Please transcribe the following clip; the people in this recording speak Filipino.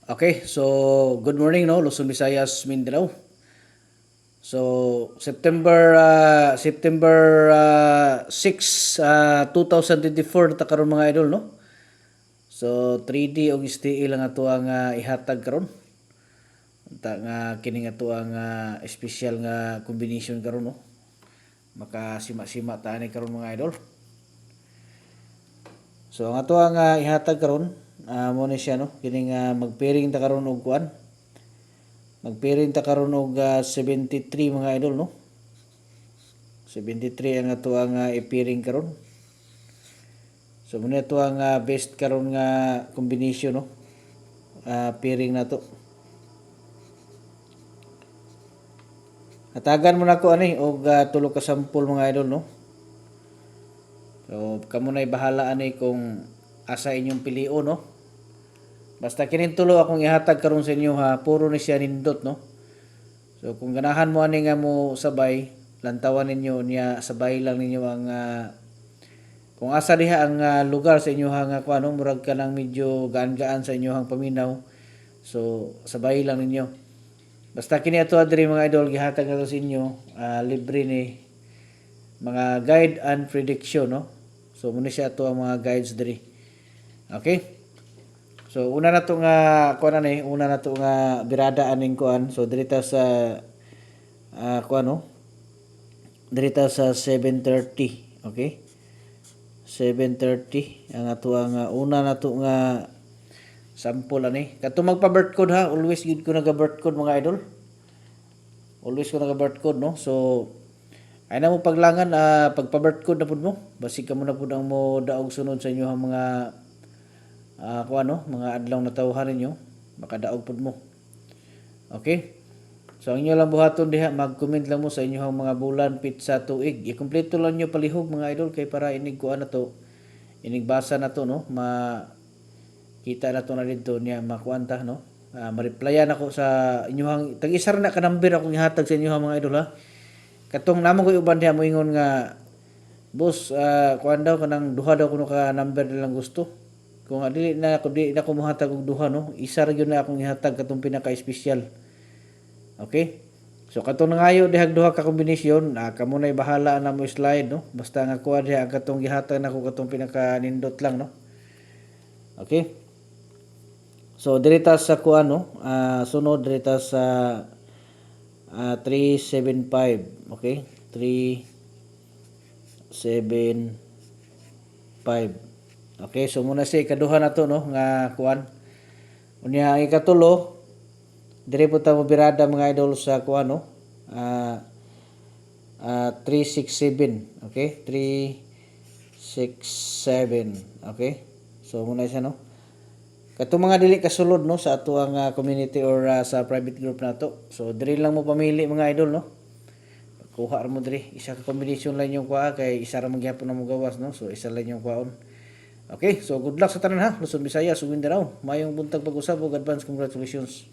Okay, so good morning, no, Luzon, Visayas, Mindanao. So September 6, 2024 ta karon mga idol, no. So 3D og STE lang ato ang ihatag karon. Ta nga kini ato ang special nga combination karon, no. Makasima-sima ta ani karon mga idol. So ang ato ang ihatag karon mo ni siya, no. Kini nga mag-pairing ta karon og kuan. Mag-pairing ta karon og 73 mga idol, no. 73 ang ato ang i-pairing karon. So muna ito ang best karon nga combination, no. Pairing na to. Hatagan mo na ko ani og tulo ka sample mga idol, no. So kamo nay bahala ani kung asa inyong pilion, no. Basta kining tulo akong ihatag karon sa inyo ha, puro ni siya nindot, no. So kung ganahan mo ani nga mo sabay, lantawan ninyo niya, sabay lang ninyo ang kung asa diha ang lugar sa inyo hang kuno, murag ka lang medyo gaan-gaan sa inyo hang paminaw. So sabay lang ninyo. Basta kini ato adiri mga idol gihatag nato sa inyo, libre ni mga guide and prediction, no. So muna siya ato ang mga guides diri. Okay? So una na to nga kuan ani, una na to nga birada aning kuan. So diri ta sa kuan, no. Diri ta sa 7:30, okay? 7:30 ang ato ang una na to nga sample ani. Kato magpa-birth code ha, always gid ko naga-birth code mga idol. Always ko naga-birth code, no. So ay na mo paglangan pagpa-birth code na pud mo. Basig ka mo na pud ang mo daog sunod sa inyo ang mga kuan, no, mga adlaw na tawhan ninyo, makadaog pud mo. Okay? So ang inyo lang buhaton diha, mag-comment lang mo sa inyong mga bulan, pizza, tuig. I-kompleto lang nyo palihog mga idol kay para inig kuan na to, inigbasa na to, no, makita na to na dito niya makuanta, no. Ma-replyan ako sa inyong tag-isa na ka number akong ihatag sa inyong mga idol ha. Katong namo ko uban diha moingon nga boss, kuan daw kanang duha daw kuno ka number nilang gusto. Kung dili na ko mohatag og duha, no, isa ra gyud na akong ihatag katong pinaka-espesyal. Okay? So katong nangayo dihag duha ka kombinasyon, kamo nay bahala na mo slide, no. Basta nga kuha diha ang katong gihatag nako katong pinaka nindot lang, no. Okay? So dirita sa kuan, no, sunod dirita sa 375, okay? 375. Okay, so muna si ikaduha na to, no, nga kuan. Unya ang ikatulo, dire po ta mo birada mga idol sa kuan, no. 367, okay? 367, okay? So muna siya, no. Katong mga dili kasulod, no, sa ato ang community or sa private group na to. So dire lang mo pamili mga idol, no. Kuha mo dire, isa ka combination lang yung kuha kay isa ra magyapon na mo gawas, no. So isa lang yung kuhaon. Okay, so good luck sa tanan ha, Luzon, Visayas, ug Mindanao. Mayong buntag pag-usab ug advance congratulations.